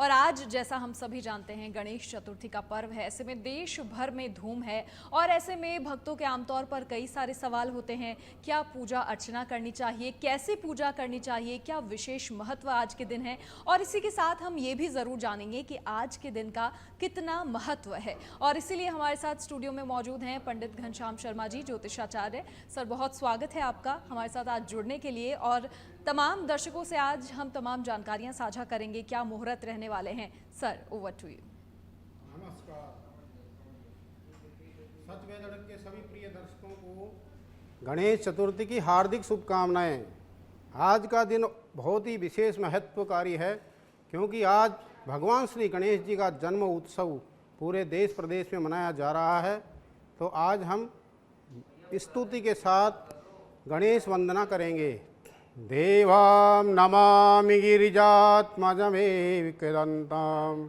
और आज जैसा हम सभी जानते हैं गणेश चतुर्थी का पर्व है। ऐसे में देश भर में धूम है और ऐसे में भक्तों के आमतौर पर कई सारे सवाल होते हैं। क्या पूजा अर्चना करनी चाहिए, कैसे पूजा करनी चाहिए, क्या विशेष महत्व आज के दिन है, और इसी के साथ हम ये भी ज़रूर जानेंगे कि आज के दिन का कितना महत्व है। और इसीलिए हमारे साथ स्टूडियो में मौजूद हैं पंडित घनश्याम शर्मा जी, ज्योतिषाचार्य। सर, बहुत स्वागत है आपका हमारे साथ आज जुड़ने के लिए। और तमाम दर्शकों से आज हम तमाम जानकारियां साझा करेंगे, क्या मुहूर्त रहने वाले हैं। Sir, over to you. नमस्कार। सच वेदड़क के सभी प्रिय दर्शकों को गणेश चतुर्थी की हार्दिक शुभकामनाएं। आज का दिन बहुत ही विशेष महत्वकारी है, क्योंकि आज भगवान श्री गणेश जी का जन्म उत्सव पूरे देश प्रदेश में मनाया जा रहा है। तो आज हम स्तुति के साथ गणेश वंदना करेंगे। देवां नमामि गिरिजात्मजमेविकृदन्तां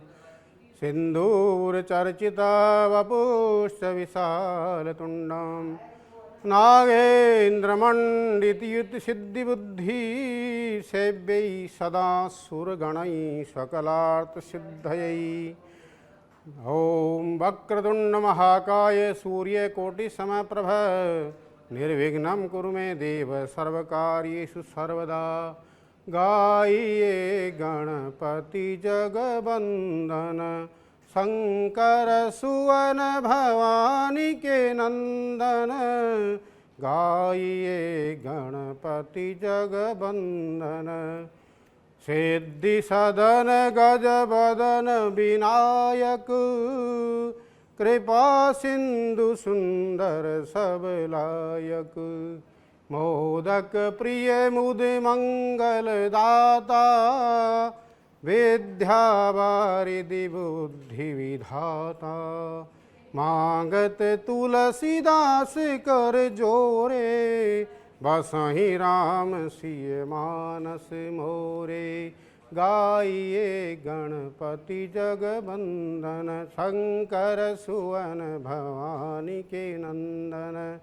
सिन्दूरचर्चिता वपुश्च विशालतुण्डं नागेन्द्रमण्डितयुतसिद्धिबुद्धिसेव्यै सदा सुरगणैः सकलार्थसिद्धयै। ॐ वक्रतुण्डमहाकाय सूर्यकोटिसमप्रभ निर्विघ्नं कुरु मे देव सर्वकार्येषु सर्वदा। गाये गणपति जगवंदन शंकर सुवन भवानी के नंदन। गाये गणपति जगवंदन सिद्धि सदन गजबदन विनायक। कृपा सिंधु सुंदर सबलायक। मोदक प्रिय मुद मंगल दाता। विद्या वारिधि बुद्धि विधाता। मांगत तुलसीदास कर जोरे। बसहि राम सिय मानस मोरे। गाइए गणपति जगवंदन शंकर सुवन भवानी के नंदन।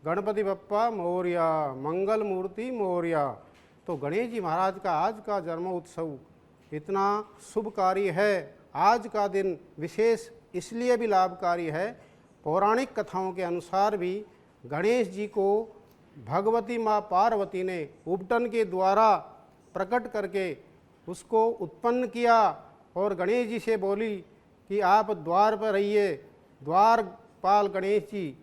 गणपति बप्पा मोरया, मंगल मूर्ति मोरया। तो गणेश जी महाराज का आज का जन्म उत्सव इतना शुभकारी है। आज का दिन विशेष इसलिए भी लाभकारी है, पौराणिक कथाओं के अनुसार भी गणेश जी को भगवती माँ पार्वती ने उपटन के द्वारा प्रकट करके उसको उत्पन्न किया और गणेश जी से बोली कि आप द्वार पर रहिए। द्वारपाल गणेश जी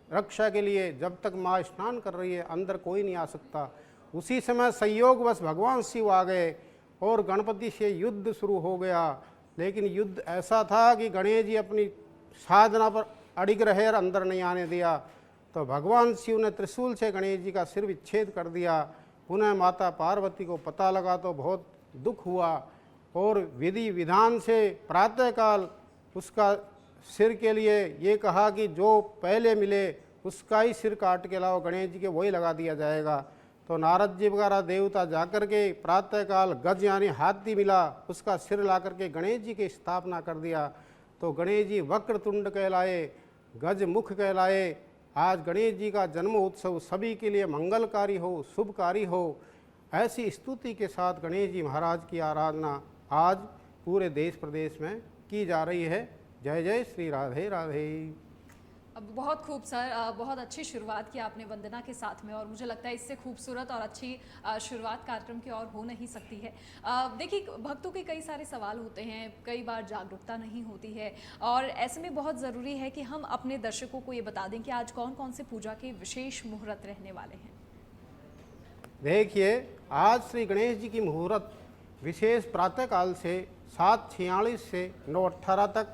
रक्षा के लिए जब तक माँ स्नान कर रही है अंदर कोई नहीं आ सकता। उसी समय संयोगवश भगवान शिव आ गए और गणपति से युद्ध शुरू हो गया। लेकिन युद्ध ऐसा था कि गणेश जी अपनी साधना पर अड़िग रहे और अंदर नहीं आने दिया। तो भगवान शिव ने त्रिशूल से गणेश जी का सिर विच्छेद कर दिया। पुनः माता पार्वती को पता लगा तो बहुत दुख हुआ और विधि विधान से प्रातःकाल उसका सिर के लिए ये कहा कि जो पहले मिले उसका ही सिर काट के लाओ, गणेश जी के वही लगा दिया जाएगा। तो नारद जी वगैरह देवता जाकर के प्रातःकाल गज यानी हाथी मिला, उसका सिर ला करके गणेश जी की स्थापना कर दिया। तो गणेश जी वक्रतुंड कहलाए, गज मुख कहलाए। आज गणेश जी का जन्म उत्सव सभी के लिए मंगलकारी हो, शुभकारी हो, ऐसी स्तुति के साथ गणेश जी महाराज की आराधना आज पूरे देश प्रदेश में की जा रही है। जय जय श्री राधे राधे। अब बहुत खूब सर, बहुत अच्छी शुरुआत की आपने वंदना के साथ में, और मुझे लगता है इससे खूबसूरत और अच्छी शुरुआत कार्यक्रम की और हो नहीं सकती है। देखिए, भक्तों के कई सारे सवाल होते हैं, कई बार जागरूकता नहीं होती है, और ऐसे में बहुत ज़रूरी है कि हम अपने दर्शकों को ये बता दें कि आज कौन कौन से पूजा के विशेष मुहूर्त रहने वाले हैं। देखिए, आज श्री गणेश जी की मुहूर्त विशेष प्रातःकाल से 7:46 से 9:18 तक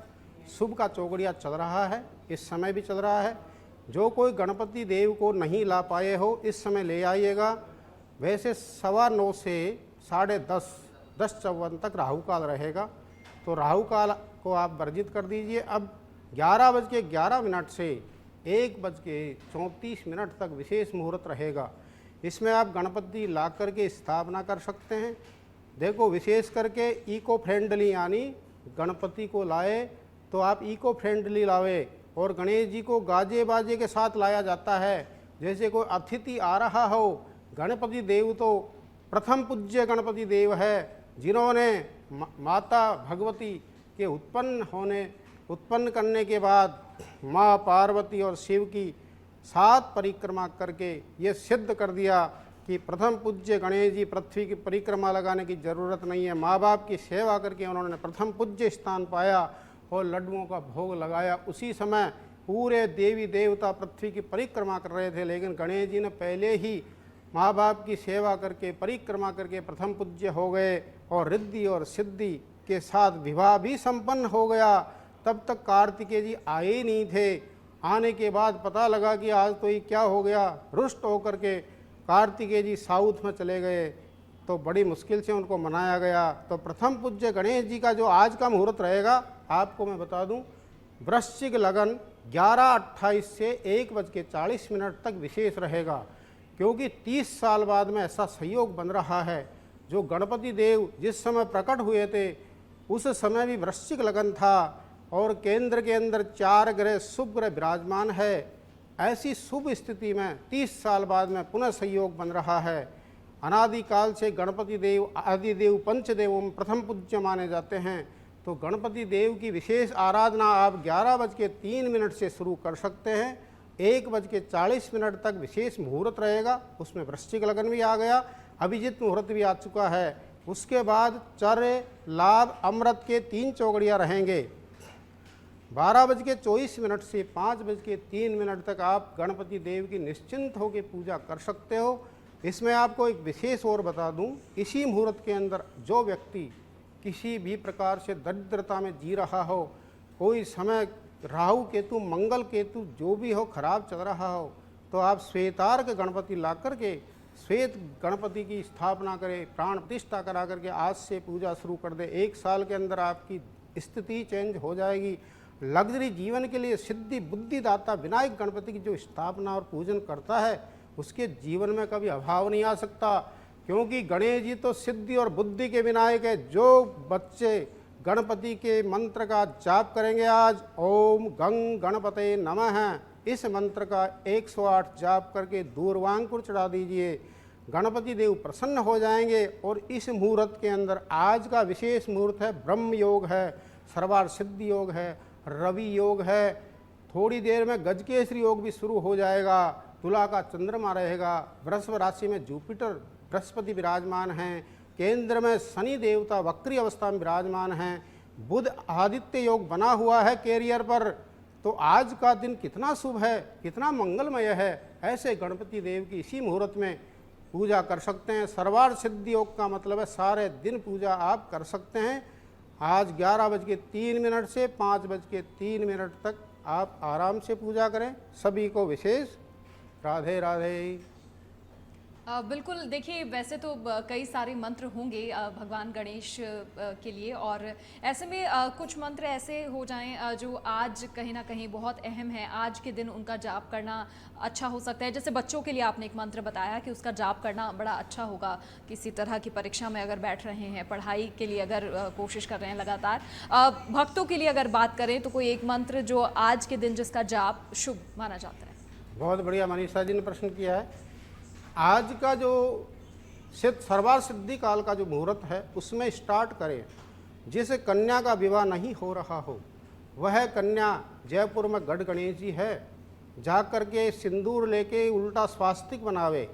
शुभ का चौगड़िया चल रहा है। इस समय भी चल रहा है। जो कोई गणपति देव को नहीं ला पाए हो इस समय ले आइएगा। वैसे 9:15 से 10:30 10:54 तक राहु काल रहेगा, तो राहु काल को आप वर्जित कर दीजिए। अब 11:11 से 1:34 तक विशेष मुहूर्त रहेगा। इसमें आप गणपति ला करके स्थापना कर सकते हैं। देखो, विशेष करके इको फ्रेंडली यानी गणपति को लाए तो आप इको फ्रेंडली लावे, और गणेश जी को गाजे बाजे के साथ लाया जाता है। जैसे कोई अतिथि आ रहा हो, गणपति देव तो प्रथम पूज्य गणपति देव है, जिन्होंने माता भगवती के उत्पन्न करने के बाद माँ पार्वती और शिव की 7 परिक्रमा करके ये सिद्ध कर दिया कि प्रथम पूज्य गणेश जी पृथ्वी की परिक्रमा लगाने की जरूरत नहीं है। माँ बाप की सेवा करके उन्होंने प्रथम पूज्य स्थान पाया और लड्डुओं का भोग लगाया। उसी समय पूरे देवी देवता पृथ्वी की परिक्रमा कर रहे थे, लेकिन गणेश जी ने पहले ही माँ बाप की सेवा करके परिक्रमा करके प्रथम पूज्य हो गए और रिद्धि और सिद्धि के साथ विवाह भी संपन्न हो गया। तब तक कार्तिकेय जी आए ही नहीं थे। आने के बाद पता लगा कि आज तो ये क्या हो गया, रुष्ट होकर के कार्तिकेय जी साउथ में चले गए, तो बड़ी मुश्किल से उनको मनाया गया। तो प्रथम पूज्य गणेश जी का जो आज का मुहूर्त रहेगा आपको मैं बता दूं, वृश्चिक लगन 11:28 से 1:40 तक विशेष रहेगा, क्योंकि 30 साल बाद में ऐसा संयोग बन रहा है। जो गणपति देव जिस समय प्रकट हुए थे उस समय भी वृश्चिक लगन था और केंद्र के अंदर 4 ग्रह शुभ ग्रह विराजमान है। ऐसी शुभ स्थिति में 30 साल बाद में पुनः संयोग बन रहा है। अनादिकाल से गणपति देव आदिदेव पंचदेवों में प्रथम पूज्य माने जाते हैं। तो गणपति देव की विशेष आराधना आप 11:03 से शुरू कर सकते हैं। 1:40 तक विशेष मुहूर्त रहेगा, उसमें वृश्चिक लगन भी आ गया, अभिजित मुहूर्त भी आ चुका है। उसके बाद चर्य लाभ अमृत के 3 चौगड़ियाँ रहेंगे। 12:24 से 5:03 तक आप गणपति देव की निश्चिंत होकर पूजा कर सकते हो। इसमें आपको एक विशेष और बता दूं, इसी मुहूर्त के अंदर जो व्यक्ति किसी भी प्रकार से दरिद्रता में जी रहा हो, कोई समय राहु केतु मंगल केतु जो भी हो खराब चल रहा हो, तो आप श्वेतार्क गणपति ला करके श्वेत गणपति की स्थापना करें, प्राण प्रतिष्ठा करा करके आज से पूजा शुरू कर दे। 1 साल के अंदर आपकी स्थिति चेंज हो जाएगी। लग्जरी जीवन के लिए सिद्धि बुद्धिदाता विनायक गणपति की जो स्थापना और पूजन करता है उसके जीवन में कभी अभाव नहीं आ सकता, क्योंकि गणेश जी तो सिद्धि और बुद्धि के विनायक है। जो बच्चे गणपति के मंत्र का जाप करेंगे आज, ओम गंग गणपते नमः, इस मंत्र का 108 जाप करके दूर्वांकुर चढ़ा दीजिए, गणपति देव प्रसन्न हो जाएंगे। और इस मुहूर्त के अंदर आज का विशेष मुहूर्त है, ब्रह्म योग है, सर्वार्थ सिद्धि योग है, रवि योग है, थोड़ी देर में गजकेसरी योग भी शुरू हो जाएगा। तुला का चंद्रमा रहेगा, वृषभ राशि में जुपिटर बृहस्पति विराजमान हैं, केंद्र में शनि देवता वक्री अवस्था में विराजमान हैं, बुध आदित्य योग बना हुआ है कैरियर पर। तो आज का दिन कितना शुभ है, कितना मंगलमय है। ऐसे गणपति देव की इसी मुहूर्त में पूजा कर सकते हैं। सर्वार्थ सिद्धि योग का मतलब है सारे दिन पूजा आप कर सकते हैं। आज 11:03 से 5:03 तक आप आराम से पूजा करें। सभी को विशेष राधे राधे। बिल्कुल, देखिए वैसे तो कई सारे मंत्र होंगे भगवान गणेश के लिए, और ऐसे में कुछ मंत्र ऐसे हो जाएं जो आज कहीं ना कहीं बहुत अहम है, आज के दिन उनका जाप करना अच्छा हो सकता है। जैसे बच्चों के लिए आपने एक मंत्र बताया कि उसका जाप करना बड़ा अच्छा होगा, किसी तरह की परीक्षा में अगर बैठ रहे हैं, पढ़ाई के लिए अगर कोशिश कर रहे हैं लगातार। भक्तों के लिए अगर बात करें तो कोई एक मंत्र जो आज के दिन जिसका जाप शुभ माना जाता है? बहुत बढ़िया मनीषा जी ने प्रश्न किया है। आज का जो सर्वार्थ सिद्धि काल का जो मुहूर्त है उसमें स्टार्ट करें। जिस कन्या का विवाह नहीं हो रहा हो वह कन्या जयपुर में गढ़ गणेश जी है, जा कर के सिंदूर लेके उल्टा स्वास्तिक बनावे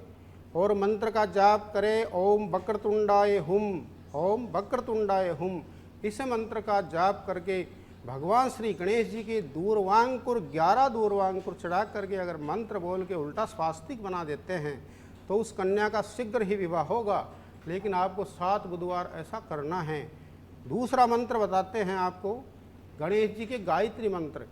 और मंत्र का जाप करे, ओम वक्रतुंडाय हुम, ओम वक्रतुंडाय हुम। इस मंत्र का जाप करके भगवान श्री गणेश जी के दूर्वांकुर 11 दूर्वांकुर चढ़ा करके अगर मंत्र बोल के उल्टा स्वास्तिक बना देते हैं तो उस कन्या का शीघ्र ही विवाह होगा। लेकिन आपको 7 बुधवार ऐसा करना है। दूसरा मंत्र बताते हैं आपको, गणेश जी के गायत्री मंत्र।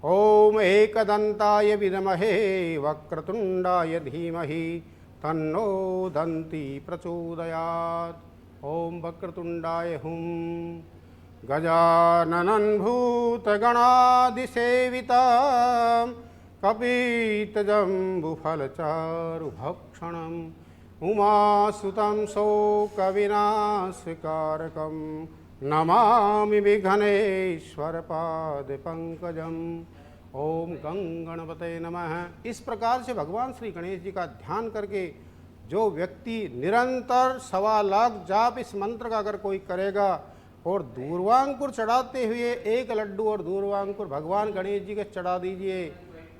ओम एकदंताय विद्महे वक्रतुंडाय धीमहि तन्नो दंती प्रचोदयात्। ओम वक्रतुंडाय हुम। गजाननं भूतगणादिसेविता कपीतजम्बुफलचारुभक्षणम् उमासुतं शोकविनाशकारकं नमामि विघ्नेश्वरपादपङ्कजम्। ओम गं गणपते नमः। इस प्रकार से भगवान श्री गणेश जी का ध्यान करके जो व्यक्ति निरंतर 1.25 लाख जाप इस मंत्र का अगर कोई करेगा, और दूर्वांकुर चढ़ाते हुए एक लड्डू और दूर्वांकुर भगवान गणेश जी के चढ़ा दीजिए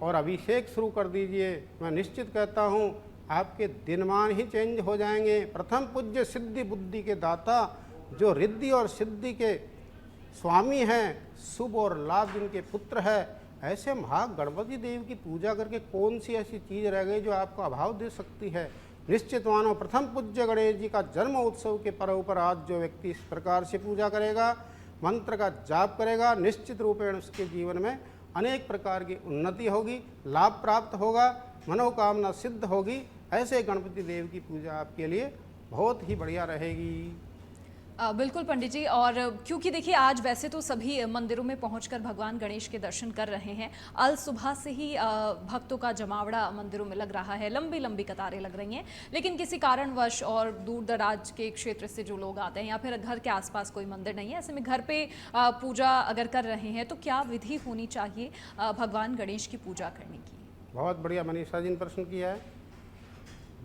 और अभिषेक शुरू कर दीजिए। मैं निश्चित कहता हूँ आपके दिनमान ही चेंज हो जाएंगे। प्रथम पूज्य सिद्धि बुद्धि के दाता, जो रिद्धि और सिद्धि के स्वामी हैं, शुभ और लाभ जिनके पुत्र है, ऐसे महागणपति देव की पूजा करके कौन सी ऐसी चीज़ रह गई जो आपको अभाव दे सकती है। निश्चित मानो प्रथम पूज्य गणेश जी का जन्म उत्सव के पर्व पर आज जो व्यक्ति इस प्रकार से पूजा करेगा, मंत्र का जाप करेगा, निश्चित रूपेण उसके जीवन में अनेक प्रकार की उन्नति होगी, लाभ प्राप्त होगा, मनोकामना सिद्ध होगी। ऐसे गणपति देव की पूजा आपके लिए बहुत ही बढ़िया रहेगी। बिल्कुल पंडित जी, और क्योंकि देखिए आज वैसे तो सभी मंदिरों में पहुंचकर भगवान गणेश के दर्शन कर रहे हैं, अल सुबह से ही भक्तों का जमावड़ा मंदिरों में लग रहा है, लंबी लंबी कतारें लग रही हैं, लेकिन किसी कारणवश और दूर दराज के क्षेत्र से जो लोग आते हैं या फिर घर के आसपास कोई मंदिर नहीं है, ऐसे में घर पे पूजा अगर कर रहे हैं तो क्या विधि होनी चाहिए भगवान गणेश की पूजा करने की? बहुत बढ़िया मनीषा जी ने प्रश्न किया है।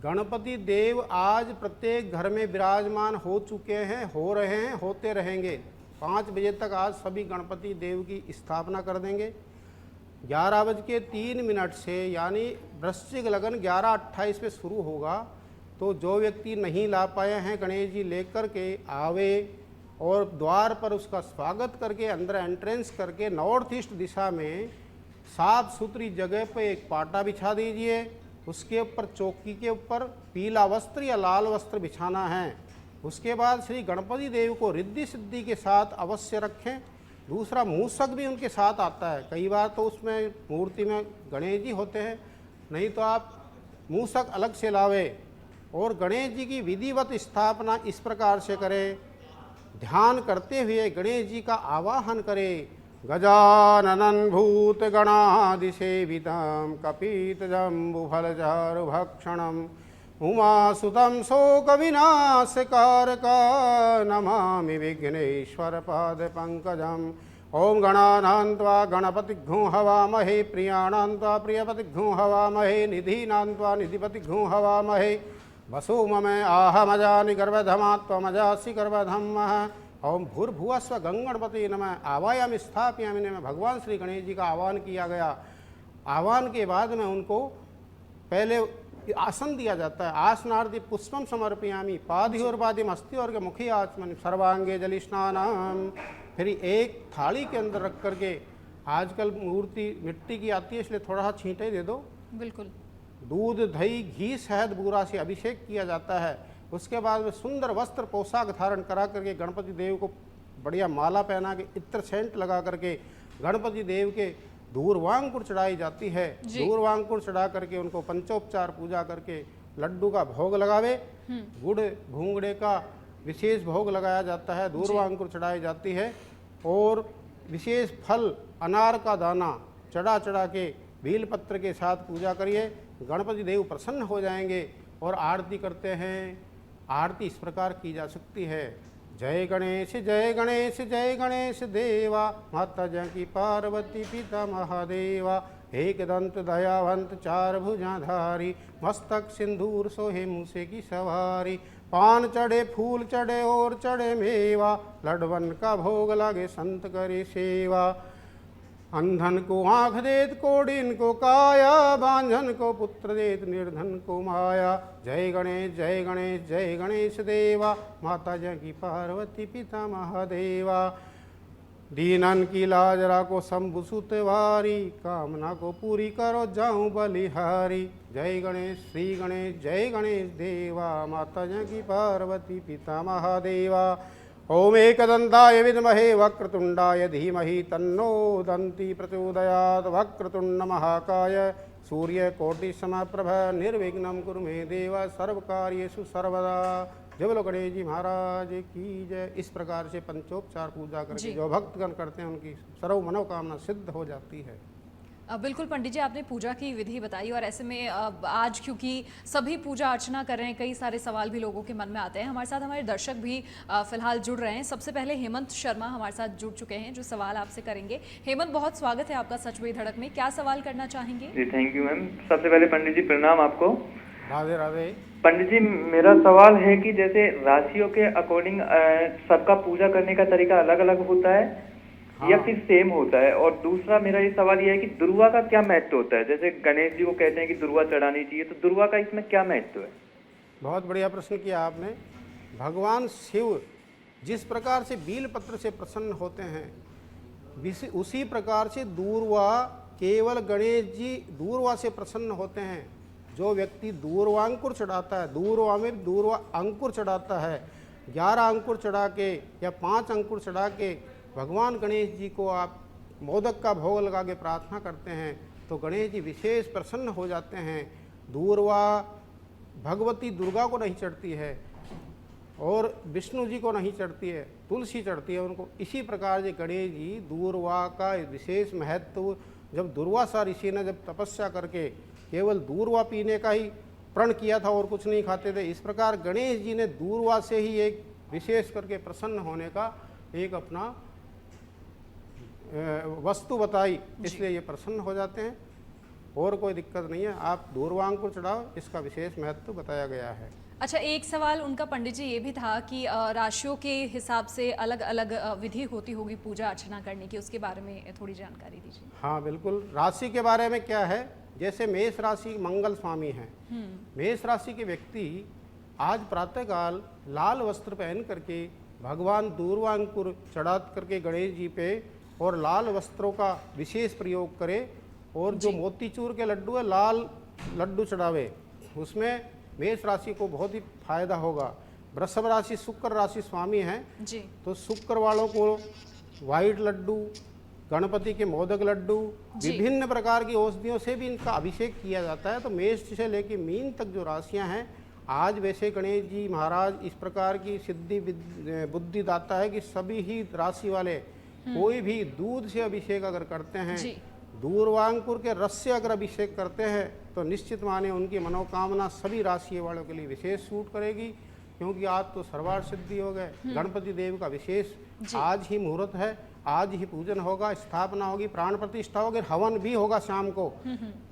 गणपति देव आज प्रत्येक घर में विराजमान हो चुके हैं, हो रहे हैं, होते रहेंगे। 5 बजे तक आज सभी गणपति देव की स्थापना कर देंगे। 11:03 से यानी वृश्चिक लगन 11:28 पे शुरू होगा। तो जो व्यक्ति नहीं ला पाए हैं, गणेश जी लेकर के आवे और द्वार पर उसका स्वागत करके अंदर एंट्रेंस करके नॉर्थ ईस्ट दिशा में साफ सुथरी जगह पर एक पाटा बिछा दीजिए। उसके ऊपर चौकी के ऊपर पीला वस्त्र या लाल वस्त्र बिछाना है। उसके बाद श्री गणपति देव को रिद्धि सिद्धि के साथ अवश्य रखें। दूसरा, मूषक भी उनके साथ आता है। कई बार तो उसमें मूर्ति में गणेश जी होते हैं, नहीं तो आप मूषक अलग से लावे और गणेश जी की विधिवत स्थापना इस प्रकार से करें। ध्यान करते हुए गणेश जी का आवाहन करें। गजाननं भूतगणादिसेवितं कपितजम्बुफलचारुभक्षणम् उमासुतं शोकविनाशकारक नमामि विघ्नेश्वरपादपङ्कजम्। ॐ गणानां त्वा गणपतिघ्नुं हवामहे, प्रियाणां त्वा प्रियपतिघ्नुं हवामहे, निधीनां त्वा निधिपतिघ्नुं हवामहे। वसु मम आहमजानि गर्भधमा त्वमजासि गर्भधमः। ओम भूर्भुवस्व गंगणपति नमः। आवायाम स्थापयामि नमः। भगवान श्री गणेश जी का आह्वान किया गया। आह्वान के बाद में उनको पहले आसन दिया जाता है। आसनार्दि पुष्पम समर्पयामि पादियोर्पादिम अस्त्योर्ग मुखी आचमन सर्वांगे जलि स्नानम। फिर एक थाली के अंदर रख करके, आजकल मूर्ति मिट्टी की आती है इसलिए थोड़ा सा छींटे दे दो। बिल्कुल। दूध, दही, घी, शहद, बूरा से अभिषेक किया जाता है। उसके बाद में सुंदर वस्त्र पोशाक धारण करा करके गणपति देव को बढ़िया माला पहना के इत्र सेंट लगा करके गणपति देव के दूर्वांकुर चढ़ाई जाती है। दूर्वांकुर चढ़ा करके उनको पंचोपचार पूजा करके लड्डू का भोग लगावे। गुड़ भूंगड़े का विशेष भोग लगाया जाता है, दूर्वांकुर चढ़ाई जाती है और विशेष फल अनार का दाना चढ़ा के बेलपत्र के साथ पूजा करिए। गणपति देव प्रसन्न हो जाएंगे। और आरती करते हैं। आरती इस प्रकार की जा सकती है। जय गणेश जय गणेश जय गणेश देवा, माता जानकी पार्वती पिता महादेवा। एक दंत दयावंत चार भुजाधारी, मस्तक सिंदूर सोहे मूसे की सवारी। पान चढ़े फूल चढ़े और चढ़े मेवा, लडवन का भोग लगे संत करे सेवा। अंधन को आँख देत कोडिन को काया, बांझन को पुत्र देत निर्धन को माया। जय गणेश जय गणेश जय गणेश देवा, माता जानकी पार्वती पिता महादेवा। दीनन की लाज राखो शंभु सुत वारी, कामना को पूरी करो जाऊं बलिहारी। जय गणेश श्री गणेश जय गणेश देवा, माता जानकी पार्वती पिता महादेवा। ओम एकदंताय विद्महे वक्रतुंडाय धीमहि तन्नो दन्ति प्रचोदयात्। वक्रतुंड महाकाय सूर्यकोटि समप्रभ निर्विघ्नं कुरु मे देव सर्वकार्येषु सर्वदा। जय बोलो गणेश जी महाराज की जय। इस प्रकार से पंचोपचार पूजा करके जो भक्तगण करते हैं उनकी सर्व मनोकामना सिद्ध हो जाती है। बिल्कुल पंडित जी, आपने पूजा की विधि बताई और ऐसे में आज क्योंकि सभी पूजा अर्चना कर रहे हैं, कई सारे सवाल भी लोगों के मन में आते हैं। हमारे साथ हमारे दर्शक भी फिलहाल जुड़ रहे हैं। सबसे पहले हेमंत शर्मा हमारे साथ जुड़ चुके हैं जो सवाल आपसे करेंगे। हेमंत, बहुत स्वागत है आपका सच बड़ी धड़क में। क्या सवाल करना चाहेंगे? जी थैंक यू मैम। सबसे पहले पंडित जी प्रणाम आपको। राधे राधे। पंडित जी, मेरा सवाल है कि जैसे राशियों के अकॉर्डिंग सबका पूजा करने का तरीका अलग अलग होता है या हाँ, फिर सेम होता है? और दूसरा मेरा ये सवाल ये है कि दुर्वा का क्या महत्व होता है? जैसे गणेश जी को कहते हैं कि दुर्वा चढ़ानी चाहिए, तो दुर्वा का इसमें क्या महत्व है? बहुत बढ़िया प्रश्न किया आपने। भगवान शिव जिस प्रकार से बील पत्र से प्रसन्न होते हैं, उसी प्रकार से दूर्वा केवल गणेश जी दूर्वा से प्रसन्न होते हैं। जो व्यक्ति दूर्वांकुर चढ़ाता है, दूर्वा में दूर्वा अंकुर चढ़ाता है, 11 अंकुर चढ़ा के या 5 अंकुर चढ़ा के भगवान गणेश जी को आप मोदक का भोग लगा के प्रार्थना करते हैं तो गणेश जी विशेष प्रसन्न हो जाते हैं। दूर्वा भगवती दुर्गा को नहीं चढ़ती है और विष्णु जी को नहीं चढ़ती है, तुलसी चढ़ती है उनको। इसी प्रकार से गणेश जी दूर्वा का विशेष महत्व, जब दुर्वासा ऋषि ने जब तपस्या करके केवल दूर्वा पीने का ही प्रण किया था और कुछ नहीं खाते थे, इस प्रकार गणेश जी ने दूर्वा से ही एक विशेष करके प्रसन्न होने का एक अपना वस्तु बताई, इसलिए ये प्रसन्न हो जाते हैं। और कोई दिक्कत नहीं है, आप दूर्वांकुर चढ़ाओ, इसका विशेष महत्व बताया गया है। अच्छा, एक सवाल उनका पंडित जी ये भी था कि राशियों के हिसाब से अलग अलग विधि होती होगी पूजा अर्चना करने की, उसके बारे में थोड़ी जानकारी दीजिए। हाँ बिल्कुल, राशि के बारे में क्या है, जैसे मेष राशि मंगल स्वामी हैं। मेष राशि के व्यक्ति आज प्रातःकाल लाल वस्त्र पहन करके भगवान दूर्वांकुर चढ़ा करके गणेश जी पे और लाल वस्त्रों का विशेष प्रयोग करें और जो मोतीचूर के लड्डू है लाल लड्डू चढ़ावे, उसमें मेष राशि को बहुत ही फायदा होगा। वृषभ राशि शुक्र राशि स्वामी हैं जी, तो शुक्र वालों को वाइट लड्डू, गणपति के मोदक लड्डू, विभिन्न प्रकार की औषधियों से भी इनका अभिषेक किया जाता है। तो मेष से लेकर मीन तक जो राशियां हैं, आज वैसे गणेश जी महाराज इस प्रकार की सिद्धि बुद्धि दाता है कि सभी ही राशि वाले कोई भी दूध से अभिषेक अगर करते हैं, दूर्वांकुर के रस से अगर अभिषेक करते हैं तो निश्चित माने उनकी मनोकामना सभी राशि वालों के लिए विशेष सूट करेगी, क्योंकि आज तो सर्वार्थ सिद्धि हो गए। गणपति देव का विशेष आज ही मुहूर्त है, आज ही पूजन होगा, स्थापना होगी, प्राण प्रतिष्ठा होगी, हवन भी होगा शाम को।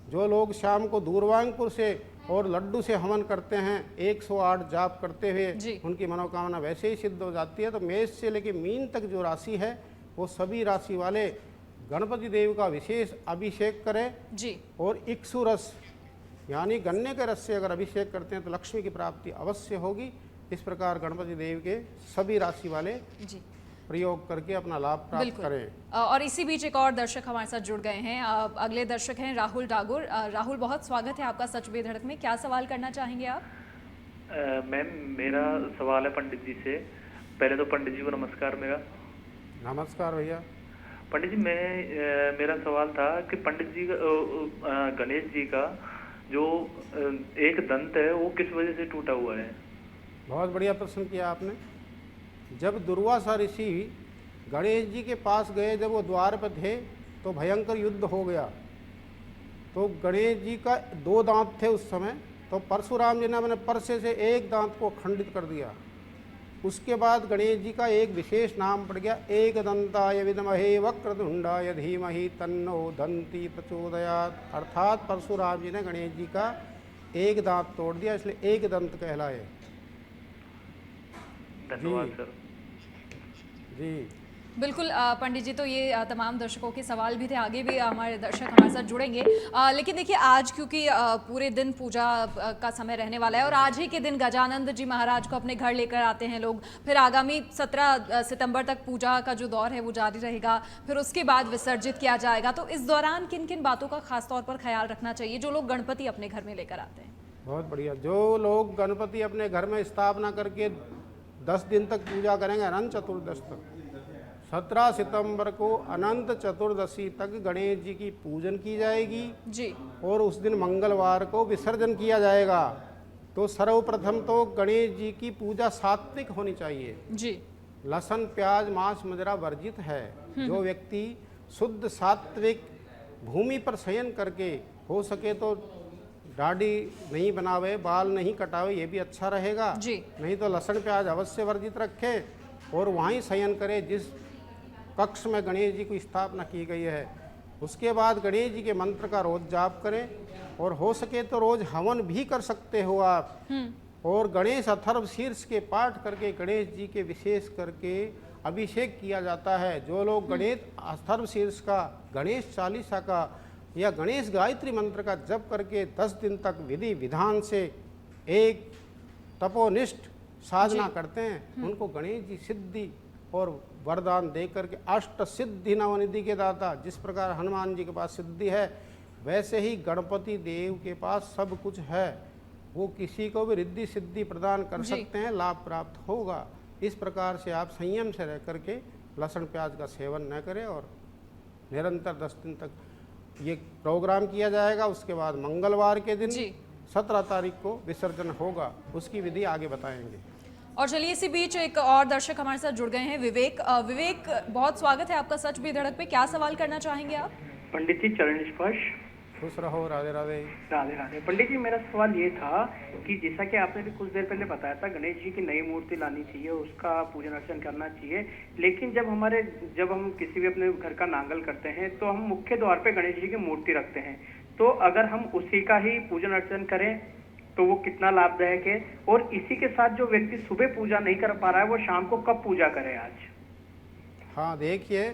जो लोग शाम को दूर्वांकुर से और लड्डू से हवन करते हैं 108 जाप करते हुए, उनकी मनोकामना वैसे ही सिद्ध हो जाती है। तो मेष से लेकर मीन तक जो राशि है वो सभी राशि वाले गणपति देव का विशेष अभिषेक करें जी। और इक्सु रस यानी गन्ने के रस से अगर अभिषेक करते हैं तो लक्ष्मी की प्राप्ति अवश्य होगी। इस प्रकार गणपति देव के सभी राशि वाले जी प्रयोग करके अपना लाभ प्राप्त करें। और इसी बीच एक और दर्शक हमारे साथ जुड़ गए हैं। अगले दर्शक हैं राहुल डागुर। राहुल, बहुत स्वागत है आपका सच बेधड़क में। क्या सवाल करना चाहेंगे आप? मैम, मेरा सवाल है पंडित जी से। पहले तो पंडित जी को नमस्कार मेरा। नमस्कार भैया। पंडित जी, मेरा सवाल था कि पंडित जी का गणेश जी का जो एक दंत है वो किस वजह से टूटा हुआ है? बहुत बढ़िया प्रश्न किया आपने। जब दुर्वासा ऋषि गणेश जी के पास गए, जब वो द्वार पर थे तो भयंकर युद्ध हो गया। तो गणेश जी का 2 दांत थे उस समय, तो परशुराम जी ने अपने परसे से एक दांत को खंडित कर दिया। उसके बाद गणेश जी का एक विशेष नाम पड़ गया, एक दंताय विद्महे वक्रतुंडाय धीमहि तन्नो दंती प्रचोदयात्। अर्थात परशुराम जी ने गणेश जी का एक दांत तोड़ दिया, इसलिए एक दंत कहलाए। धन्यवाद सर जी। बिल्कुल पंडित जी, तो ये तमाम दर्शकों के सवाल भी थे, आगे भी हमारे दर्शक हमारे साथ जुड़ेंगे। लेकिन देखिए, आज क्योंकि पूरे दिन पूजा का समय रहने वाला है और आज ही के दिन गजानंद जी महाराज को अपने घर लेकर आते हैं लोग। फिर आगामी 17 सितंबर तक पूजा का जो दौर है वो जारी रहेगा, फिर उसके बाद विसर्जित किया जाएगा। तो इस दौरान किन किन बातों का खास तौर पर ख्याल रखना चाहिए जो लोग गणपति अपने घर में लेकर आते हैं? बहुत बढ़िया। जो लोग गणपति अपने घर में स्थापना करके 10 दिन तक पूजा करेंगे, अनंत चतुर्दशी तक, 17 सितंबर को अनंत चतुर्दशी तक गणेश जी की पूजन की जाएगी जी। और उस दिन मंगलवार को विसर्जन किया जाएगा। तो सर्वप्रथम तो गणेश जी की पूजा सात्विक होनी चाहिए जी। लहसुन, प्याज, मांस, मदिरा वर्जित है। जो व्यक्ति शुद्ध सात्विक भूमि पर शयन करके हो सके तो दाढ़ी नहीं बनावे, बाल नहीं कटावे, ये भी अच्छा रहेगा जी। नहीं तो लहसुन प्याज अवश्य वर्जित रखे और वहीं शयन करे जिस कक्ष में गणेश जी की स्थापना की गई है। उसके बाद गणेश जी के मंत्र का रोज जाप करें, और हो सके तो रोज हवन भी कर सकते हो आप। और गणेश अथर्व शीर्ष के पाठ करके गणेश जी के विशेष करके अभिषेक किया जाता है। जो लोग गणेश अथर्व शीर्ष का, गणेश चालीसा का या गणेश गायत्री मंत्र का जप करके 10 दिन तक विधि विधान से एक तपोनिष्ठ साधना करते हैं, उनको गणेश जी सिद्धि और वरदान दे करके अष्ट सिद्धि नवनिधि के दाता, जिस प्रकार हनुमान जी के पास सिद्धि है वैसे ही गणपति देव के पास सब कुछ है। वो किसी को भी रिद्धि सिद्धि प्रदान कर सकते हैं, लाभ प्राप्त होगा। इस प्रकार से आप संयम से रह करके लहसुन प्याज का सेवन न करें, और निरंतर 10 दिन तक ये प्रोग्राम किया जाएगा। उसके बाद मंगलवार के दिन 17 तारीख को विसर्जन होगा, उसकी विधि आगे बताएंगे। और चलिए इसी बीच एक और दर्शक हमारे साथ जुड़ गए हैं, विवेक। विवेक, बहुत स्वागत है आपका सच भी धड़क पे। क्या सवाल करना चाहेंगे आप? पंडित जी चरण स्पर्श। खुश रहो, राधे राधे। राधे राधे। पंडित जी, मेरा सवाल ये था कि जैसा कि आपने भी कुछ देर पहले बताया था, गणेश जी की नई मूर्ति लानी चाहिए, उसका पूजन अर्चन करना चाहिए, लेकिन जब हम किसी भी अपने घर का नांगल करते हैं तो हम मुख्य द्वार पे गणेश जी की मूर्ति रखते हैं, तो अगर हम उसी का ही पूजन अर्चन करें तो वो कितना लाभदायक है? और इसी के साथ जो व्यक्ति सुबह पूजा नहीं कर पा रहा है, वो शाम को कब पूजा करे आज? हाँ, देखिए,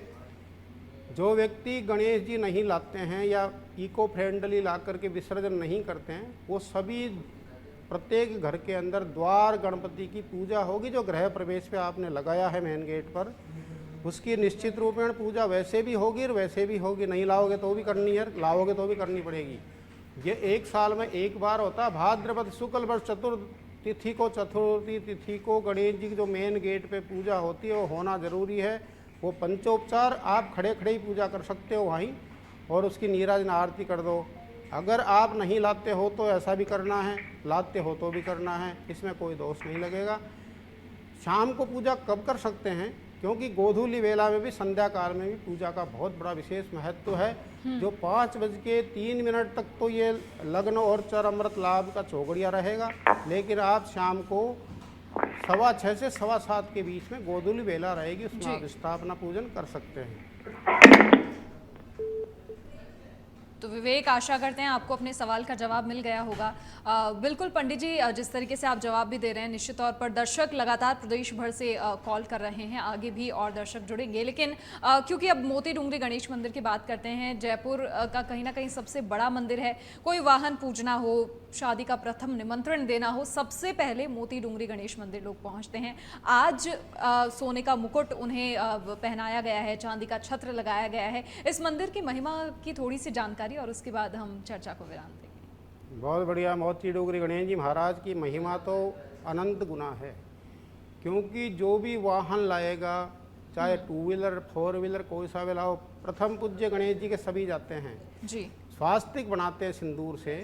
जो व्यक्ति गणेश जी नहीं लाते हैं या इको फ्रेंडली ला करके विसर्जन नहीं करते हैं, वो सभी प्रत्येक घर के अंदर द्वार गणपति की पूजा होगी। जो गृह प्रवेश पे आपने लगाया है मेन गेट पर, उसकी निश्चित रूपेण पूजा वैसे भी होगी और वैसे भी होगी। नहीं लाओगे तो भी करनी है, लाओगे तो भी करनी पड़ेगी। ये एक साल में एक बार होता है। भाद्रपद शुक्ल वर्ष चतुर्तिथि को, चतुर्थी तिथि को गणेश जी की जो मेन गेट पे पूजा होती है वो होना जरूरी है। वो पंचोपचार आप खड़े खड़े ही पूजा कर सकते हो वहीं, और उसकी नीराजन आरती कर दो। अगर आप नहीं लाते हो तो ऐसा भी करना है, लाते हो तो भी करना है, इसमें कोई दोष नहीं लगेगा। शाम को पूजा कब कर सकते हैं? क्योंकि गोधूली वेला में भी, संध्या काल में भी पूजा का बहुत बड़ा विशेष महत्व है। जो 5:03 तक तो ये लग्न और चर अमृत लाभ का चौगड़िया रहेगा, लेकिन आप शाम को 6:15 से 7:15 के बीच में गोधूली वेला रहेगी, उसमें आप स्थापना पूजन कर सकते हैं। तो विवेक, आशा करते हैं आपको अपने सवाल का जवाब मिल गया होगा। बिल्कुल पंडित जी, जिस तरीके से आप जवाब भी दे रहे हैं, निश्चित तौर पर दर्शक लगातार प्रदेश भर से कॉल कर रहे हैं, आगे भी और दर्शक जुड़ेंगे। लेकिन क्योंकि अब मोती डूंगरी गणेश मंदिर की बात करते हैं, जयपुर का कहीं ना कहीं सबसे बड़ा मंदिर है। कोई वाहन पूजना हो, शादी का प्रथम निमंत्रण देना हो, सबसे पहले मोती डूंगरी गणेश मंदिर लोग पहुँचते हैं। आज सोने का मुकुट उन्हें पहनाया गया है, चांदी का छत्र लगाया गया है। इस मंदिर की महिमा की थोड़ी सी जानकारी और उसके बाद हम चर्चा को विराम देंगे। बहुत बढ़िया। मोती डूंगरी गणेश जी महाराज की महिमा तो अनंत गुना है, क्योंकि जो भी वाहन लाएगा, चाहे 2 व्हीलर 4 व्हीलर कोई सा भी लाओ, प्रथम पूज्य गणेश जी के सभी जाते हैं जी। स्वास्तिक बनाते हैं सिंदूर से,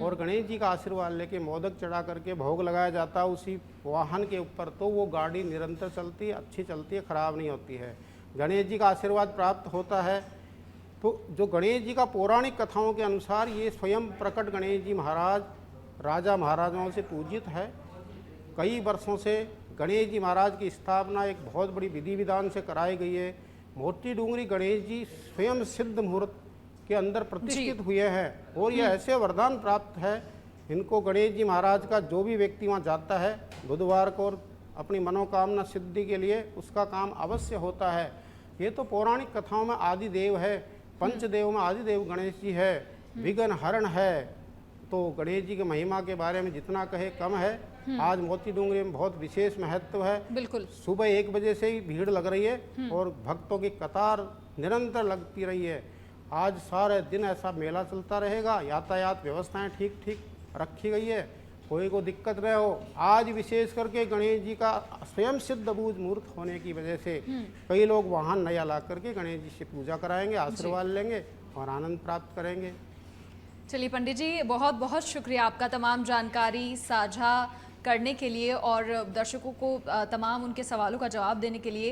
और गणेश जी का आशीर्वाद लेके मोदक चढ़ा करके भोग लगाया जाता है उसी वाहन के ऊपर। तो वो गाड़ी निरंतर चलती है, अच्छी चलती है, खराब नहीं होती है। गणेश जी का आशीर्वाद प्राप्त होता है। तो जो गणेश जी का पौराणिक कथाओं के अनुसार ये स्वयं प्रकट गणेश जी महाराज राजा महाराजाओं से पूजित है। कई वर्षों से गणेश जी महाराज की स्थापना एक बहुत बड़ी विधि विधान से कराई गई है। मोती डूंगरी गणेश जी स्वयं सिद्ध मुहूर्त के अंदर प्रतिष्ठित हुए हैं, और यह ऐसे वरदान प्राप्त है इनको। गणेश जी महाराज का जो भी व्यक्ति वहाँ जाता है बुधवार को, और अपनी मनोकामना सिद्धि के लिए उसका काम अवश्य होता है। ये तो पौराणिक कथाओं में आदि देव है, पंचदेव में आदि देव गणेश जी है, विघ्न हरण है। तो गणेश जी की महिमा के बारे में जितना कहे कम है। आज मोती डूंगरी में बहुत विशेष महत्व है। बिल्कुल। सुबह 1 बजे से ही भीड़ लग रही है और भक्तों की कतार निरंतर लगती रही है। आज सारे दिन ऐसा मेला चलता रहेगा। यातायात व्यवस्थाएं ठीक ठीक रखी गई है, कोई को दिक्कत न हो। आज विशेष करके गणेश जी का स्वयं सिद्ध बूझ मुहूर्त होने की वजह से कई लोग वाहन नया ला करके गणेश जी से पूजा कराएंगे, आशीर्वाद लेंगे और आनंद प्राप्त करेंगे। चलिए पंडित जी, बहुत बहुत शुक्रिया आपका तमाम जानकारी साझा करने के लिए और दर्शकों को तमाम उनके सवालों का जवाब देने के लिए।